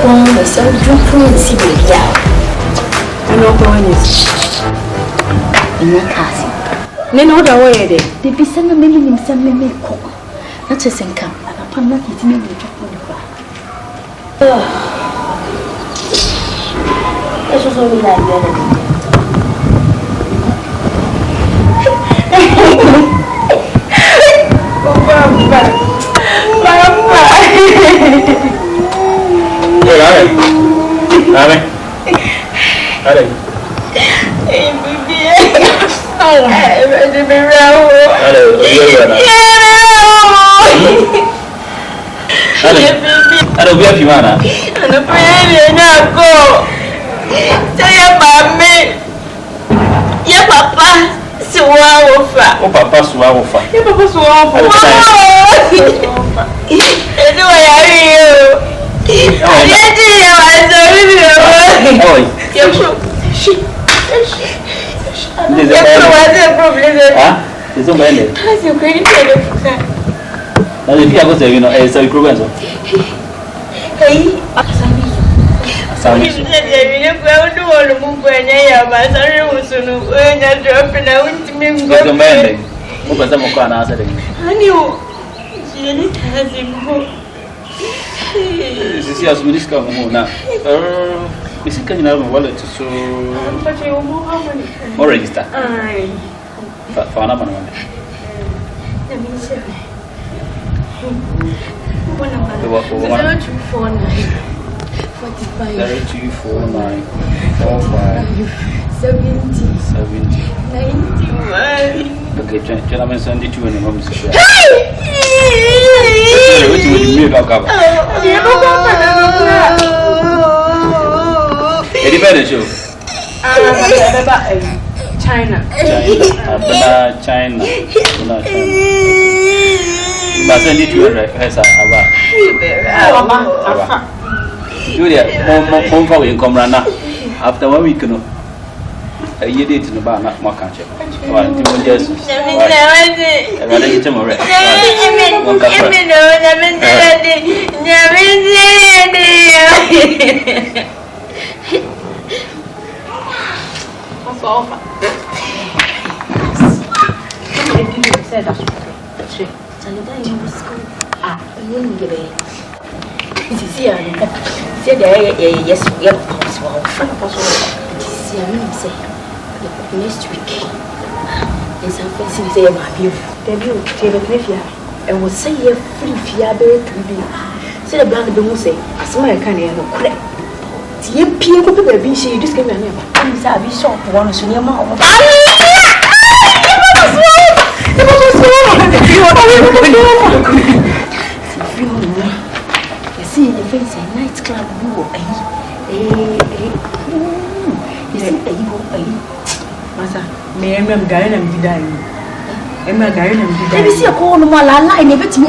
phone, so drunk and see baby out. And no point in your cousin. Then what away there? They be sending me some me cook. Not just in camp, and upon not eating me with your That's just what we like the other day. Okay, gentlemen, send it to an home. China. But send it to a home for income runner. After 1 week, a year date in the bar, not more country. Just rather get him already. Next week is a fancy day of my view. Debut, Taylor Cliffia, and will say a free fiabe to be. Say the black don't say, as my kind of crack. The MP could be she just came in. I'm sorry, shop one soon your mouth. You see the face a nightclub. Masa, me am Ghanaian and dying. Am I Ghanaian and dying? Let me see a corner while I lie, never to me.